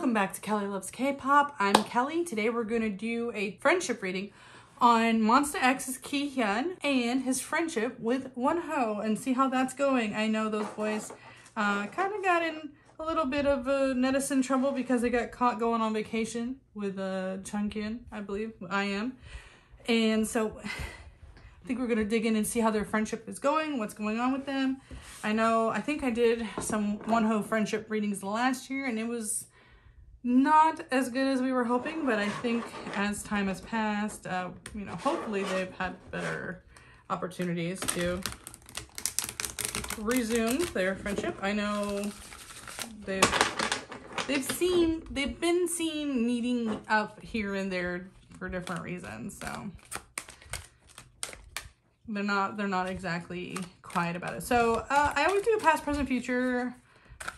Welcome back to Kelly Loves K-Pop. I'm Kelly. Today we're going to do a friendship reading on Monsta X's Kihyun and his friendship with Wonho and see how that's going. I know those boys kind of got in a little bit of netizen trouble because they got caught going on vacation with Kihyun, I believe. I am. And so I think we're going to dig in and see how their friendship is going, what's going on with them. I think I did some Wonho friendship readings last year and it was not as good as we were hoping, but I think as time has passed, hopefully they've had better opportunities to resume their friendship. I know they've been seen meeting up here and there for different reasons, so they're not exactly quiet about it. So I always do a past, present, future,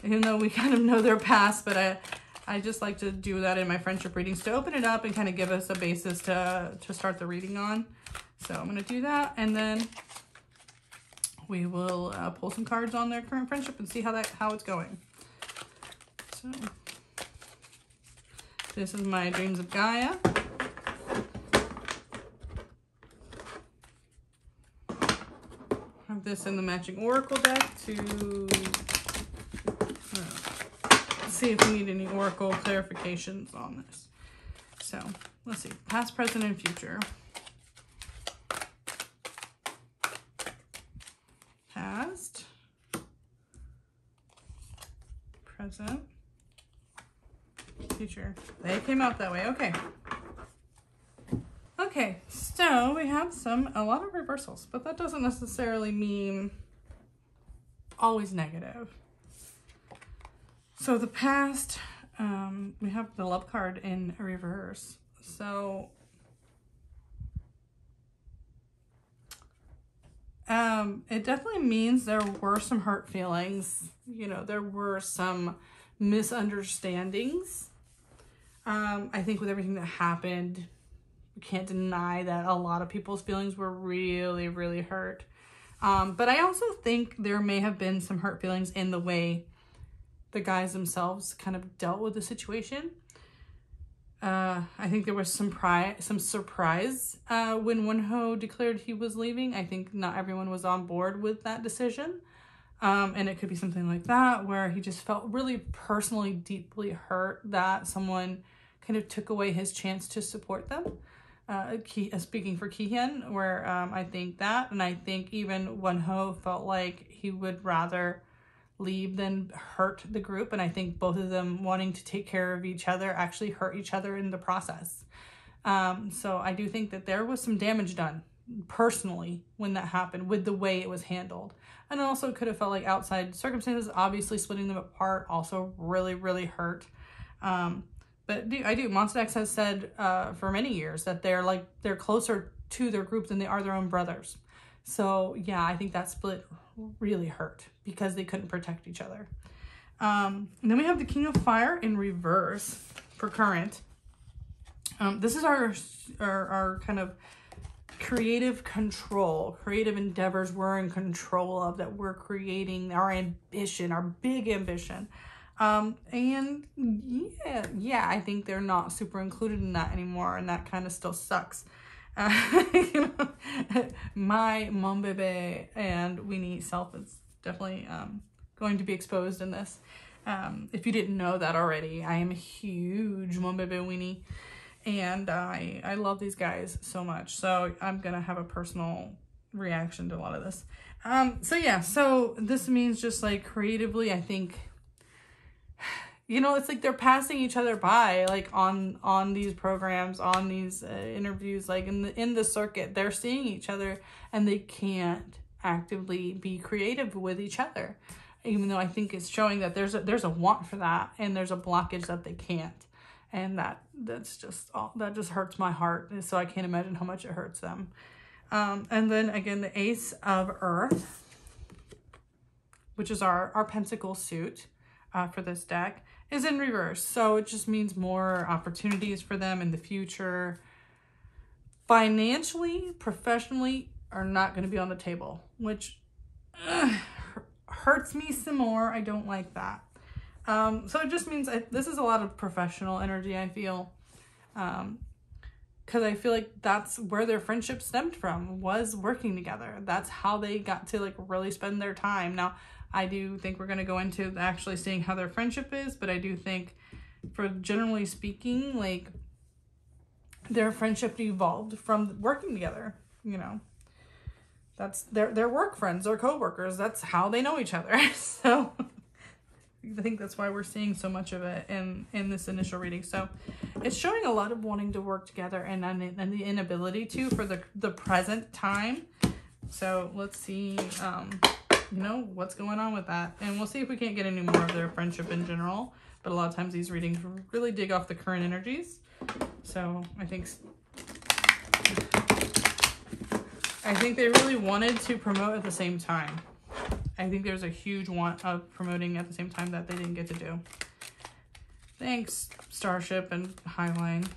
even though we kind of know their past, but I just like to do that in my friendship readings to open it up and kind of give us a basis to start the reading on. So I'm going to do that, and then we will pull some cards on their current friendship and see how it's going. So this is my Dreams of Gaia. Have this in the matching oracle deck to see if we need any oracle clarifications on this. So let's see, past, present, and future. Past, present, future. They came out that way. Okay. Okay, so we have a lot of reversals, but that doesn't necessarily mean always negative. So the past, we have the love card in reverse. So it definitely means there were some hurt feelings. There were some misunderstandings. I think with everything that happened, we can't deny that a lot of people's feelings were really, really hurt. But I also think there may have been some hurt feelings in the way the guys themselves kind of dealt with the situation. I think there was some surprise when Wonho declared he was leaving. I think not everyone was on board with that decision. And it could be something like that, where he just felt really personally, deeply hurt that someone kind of took away his chance to support them. Speaking for Kihyun, where I think that, and I think even Wonho felt like he would rather leave than hurt the group, and I think both of them wanting to take care of each other actually hurt each other in the process. So I do think that there was some damage done personally when that happened with the way it was handled, and also could have felt like outside circumstances, obviously splitting them apart, also really, really hurt. But Monsta X has said for many years that they're closer to their group than they are their own brothers. So yeah, I think that split really hurt because they couldn't protect each other. And then we have the King of Fire in reverse for current. This is our kind of creative control, creative endeavors we're in control of, that we're creating, our ambition, our big ambition. And yeah, I think they're not super included in that anymore, and that kind of still sucks. My Monbebe and Wenee self is definitely going to be exposed in this. If you didn't know that already, I am a huge Monbebe Wenee, and I love these guys so much. So I'm gonna have a personal reaction to a lot of this. So this means just like creatively, I think, it's like they're passing each other by, like on these programs, on these interviews, like in the circuit, they're seeing each other and they can't actively be creative with each other, even though I think it's showing that there's a want for that and there's a blockage that they can't, and that just hurts my heart. So I can't imagine how much it hurts them. And then again, the Ace of Earth, which is our Pentacle suit for this deck, is in reverse. So it just means more opportunities for them in the future. Financially, professionally, are not going to be on the table, which hurts me some more. I don't like that. So it just means this is a lot of professional energy, I feel. Because I feel like that's where their friendship stemmed from, was working together. That's how they got to like really spend their time. Now, I do think we're going to go into actually seeing how their friendship is, but I do think, for generally speaking, like their friendship evolved from working together, you know. That's their work friends, their co-workers. That's how they know each other. So I think that's why we're seeing so much of it in this initial reading. So it's showing a lot of wanting to work together and the inability to for the present time. So let's see, you know, what's going on with that. And we'll see if we can't get any more of their friendship in general. But a lot of times these readings really dig off the current energies. So I think they really wanted to promote at the same time. I think there's a huge want of promoting at the same time that they didn't get to do. Thanks, Starship and Highline.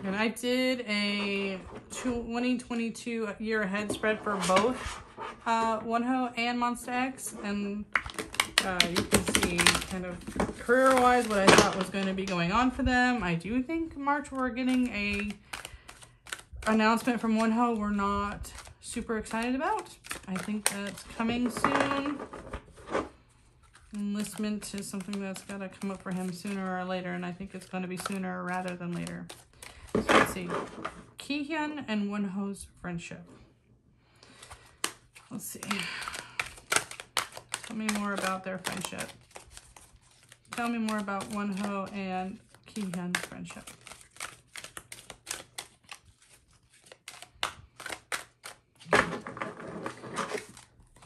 And I did a 2022 year ahead spread for both Wonho and Monsta X, and you can see kind of career-wise what I thought was going to be going on for them. I do think March we're getting a announcement from Wonho we're not super excited about. I think that's coming soon. Enlistment is something that's got to come up for him sooner or later, and I think it's going to be sooner rather than later. So let's see. Kihyun and Wonho's friendship. Let's see. Tell me more about their friendship. Tell me more about Wonho and Kihyun's friendship.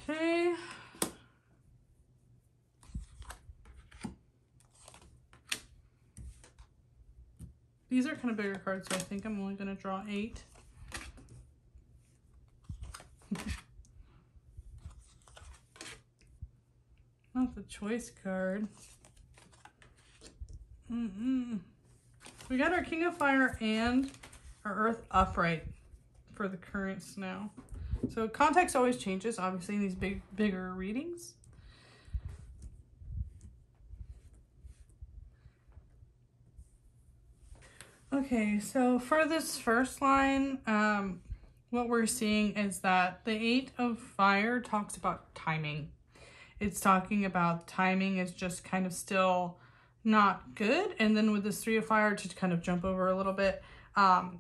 Okay. These are kind of bigger cards, so I think I'm only going to draw 8. Not the choice card. We got our King of Fire and our Earth upright for the currents now. So context always changes, obviously, in these bigger readings. Okay, so for this first line, what we're seeing is that the 8 of Fire talks about timing. It's talking about timing is just kind of still not good. And then with this 3 of Fire, to kind of jump over a little bit,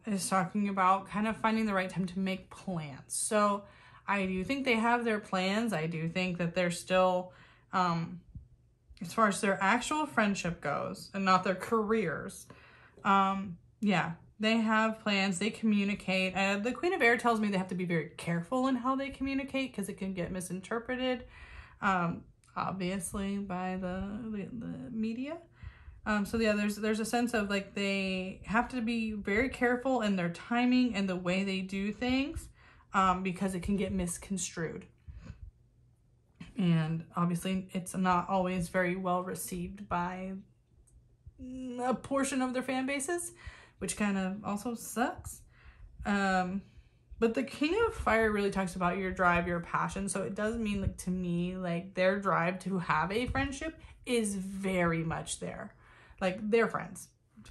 is talking about kind of finding the right time to make plans. So I do think they have their plans. I do think that they're still, as far as their actual friendship goes and not their careers, yeah, they have plans, they communicate. The Queen of Air tells me they have to be very careful in how they communicate because it can get misinterpreted, obviously, by the media. So yeah, there's a sense of like they have to be very careful in their timing and the way they do things, because it can get misconstrued. And obviously it's not always very well received by a portion of their fan bases, which kind of also sucks. But the King of Fire really talks about your drive, your passion. So it does mean, like, to me, like, their drive to have a friendship is very much there. Like, they're friends,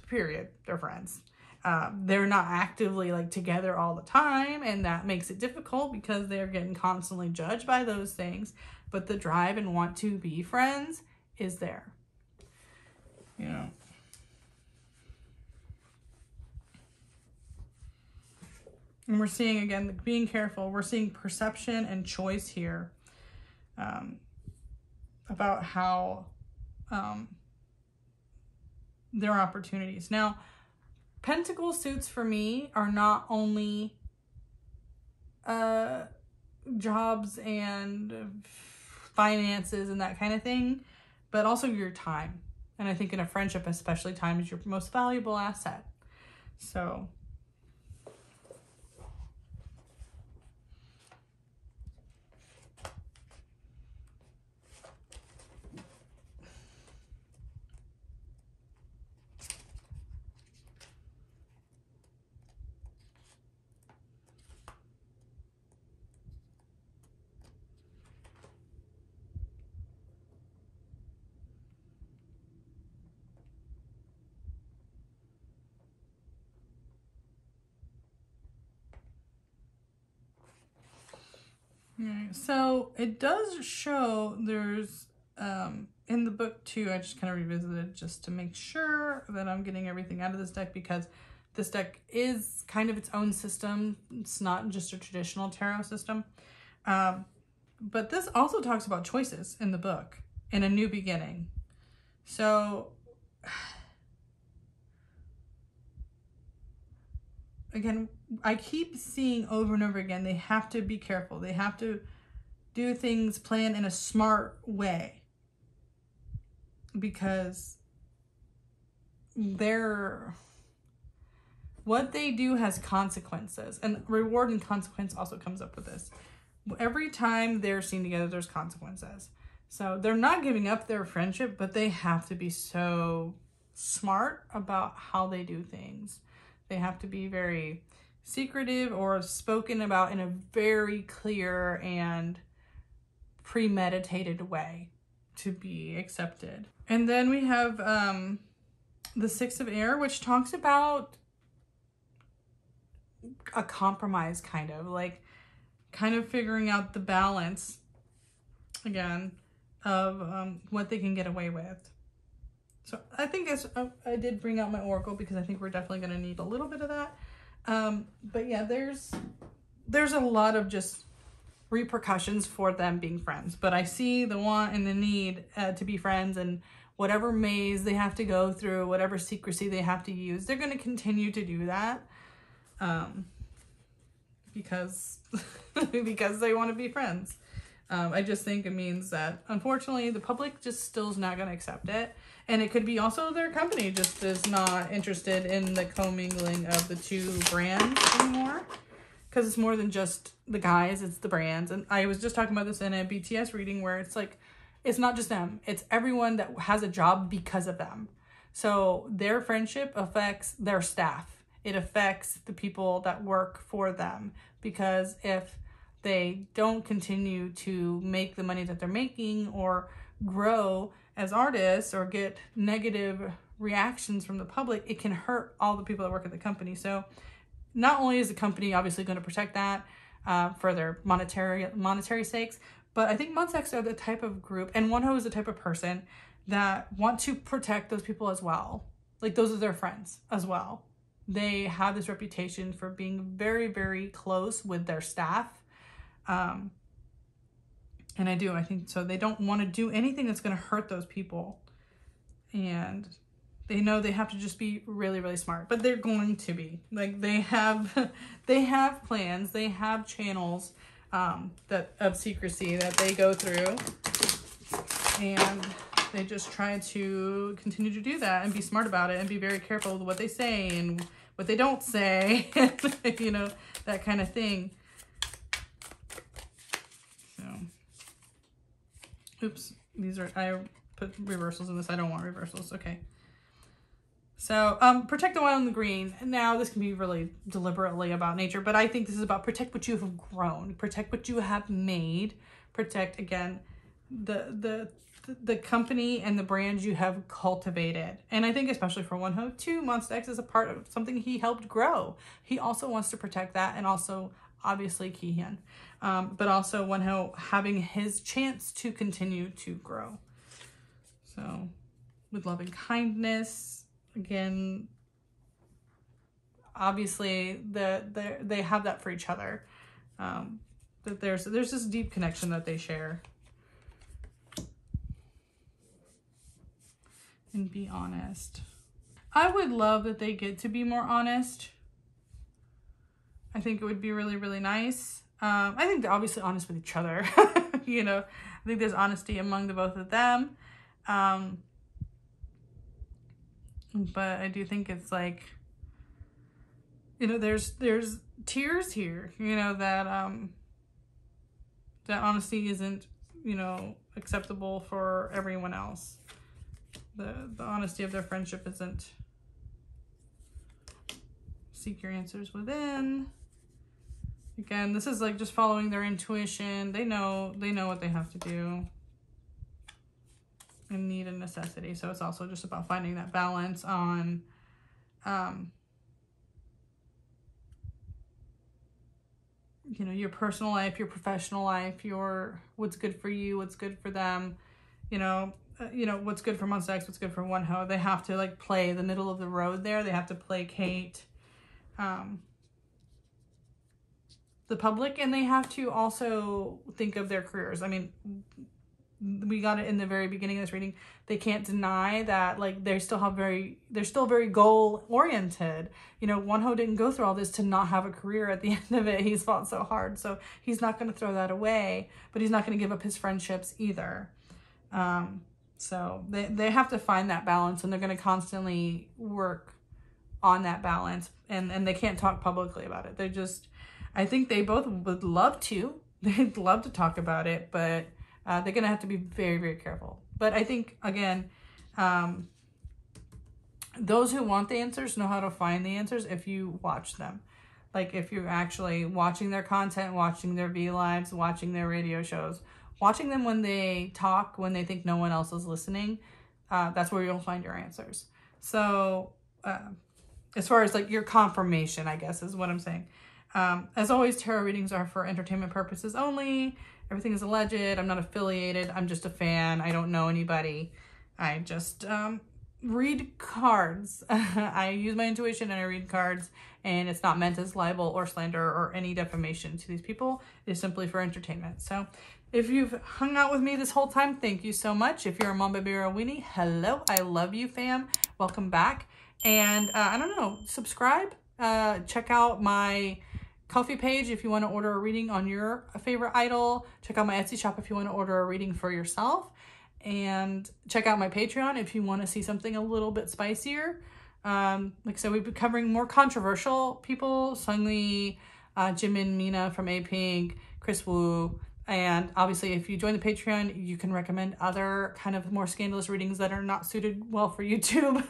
period. They're friends. They're not actively, like, together all the time, and that makes it difficult because they're getting constantly judged by those things. But the drive and want to be friends is there. You know. And we're seeing, again, being careful. We're seeing perception and choice here, about how their opportunities. Now, Pentacle suits for me are not only jobs and finances and that kind of thing, but also your time. And I think in a friendship, especially, time is your most valuable asset. So Right. So it does show there's in the book too, I just kind of revisited just to make sure that I'm getting everything out of this deck, because this deck is kind of its own system. It's not just a traditional tarot system. But this also talks about choices in the book and a new beginning. So again, I keep seeing over and over again, they have to be careful. They have to do things, plan in a smart way, because what they do has consequences, and reward and consequence also comes up with this. Every time they're seen together, there's consequences. So they're not giving up their friendship, but they have to be so smart about how they do things. They have to be very secretive or spoken about in a very clear and premeditated way to be accepted. And then we have the Six of Air, which talks about a compromise, kind of figuring out the balance again of what they can get away with. So I think I did bring out my oracle because I think we're definitely going to need a little bit of that. But yeah, there's a lot of just repercussions for them being friends, but I see the want and the need to be friends, and whatever maze they have to go through, whatever secrecy they have to use, they're going to continue to do that because because they want to be friends. I just think it means that unfortunately the public just still is not going to accept it, and it could be also their company just is not interested in the commingling of the two brands anymore. Because it's more than just the guys, it's the brands. And I was just talking about this in a BTS reading where it's like, it's not just them. It's everyone that has a job because of them. So their friendship affects their staff. It affects the people that work for them. Because if they don't continue to make the money that they're making or grow as artists or get negative reactions from the public, it can hurt all the people that work at the company. So not only is the company obviously going to protect that for their monetary sakes, but I think Monsta are the type of group, and Wonho is the type of person that want to protect those people as well. Like, those are their friends as well. They have this reputation for being very, very close with their staff. And I think so. They don't want to do anything that's going to hurt those people. And they know they have to just be really, really smart, but they're going to be. Like, they have plans, they have channels of secrecy that they go through, and they just try to continue to do that and be smart about it and be very careful with what they say and what they don't say, you know, that kind of thing. So, oops, I put reversals in this. I don't want reversals. Okay. So, protect the white and the green. Now, this can be really deliberately about nature, but I think this is about protect what you have grown, protect what you have made, protect, again, the company and the brands you have cultivated. And I think especially for Wonho too, Monsta X is a part of something he helped grow. He also wants to protect that, and also obviously Kihyun, but also Wonho having his chance to continue to grow. So, with love and kindness. Again, obviously they have that for each other. That there's this deep connection that they share. And be honest. I would love that they get to be more honest. I think it would be really, really nice. I think they're obviously honest with each other. You know, I think there's honesty among the both of them. But I do think it's like, you know, there's tears here, you know, that that honesty isn't, you know, acceptable for everyone else. The honesty of their friendship isn't seek your answers within. Again, this is like just following their intuition. They know what they have to do. And need and necessity. So it's also just about finding that balance on you know, your personal life, your professional life, your what's good for you, what's good for them, you know, what's good for Monsta X, what's good for Wonho. They have to like play the middle of the road there. They have to placate the public, and they have to also think of their careers. I mean, we got it in the very beginning of this reading. They can't deny that, like, they're still very goal oriented. You know, Wonho didn't go through all this to not have a career at the end of it. He's fought so hard, so he's not going to throw that away, but he's not going to give up his friendships either. So they have to find that balance, and they're going to constantly work on that balance, and they can't talk publicly about it. They just, I think they both would love to. They'd love to talk about it, but they're going to have to be very, very careful. But I think, again, those who want the answers know how to find the answers if you watch them. Like, if you're actually watching their content, watching their V-Lives, watching their radio shows, watching them when they talk, when they think no one else is listening, that's where you'll find your answers. So, as far as, like, your confirmation, I guess, is what I'm saying. As always, tarot readings are for entertainment purposes only. Everything is alleged. I'm not affiliated. I'm just a fan. I don't know anybody. I just read cards. I use my intuition and I read cards, and it's not meant as libel or slander or any defamation to these people. It's simply for entertainment. So if you've hung out with me this whole time, thank you so much. If you're a Monbebe or a Wenee, hello. I love you, fam. Welcome back. And I don't know, subscribe. Check out my Ko-fi page if you want to order a reading on your favorite idol. Check out my Etsy shop if you want to order a reading for yourself. And check out my Patreon if you want to see something a little bit spicier. Like I said, we've been covering more controversial people. Sungli, Jimin, Mina from A-Pink, Chris Wu. And obviously, if you join the Patreon, you can recommend other kind of more scandalous readings that are not suited well for YouTube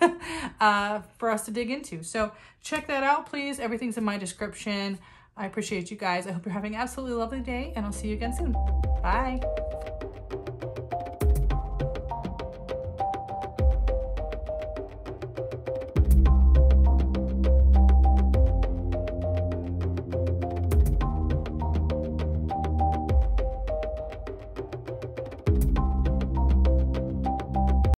for us to dig into. So check that out, please. Everything's in my description. I appreciate you guys. I hope you're having an absolutely lovely day, and I'll see you again soon. Bye.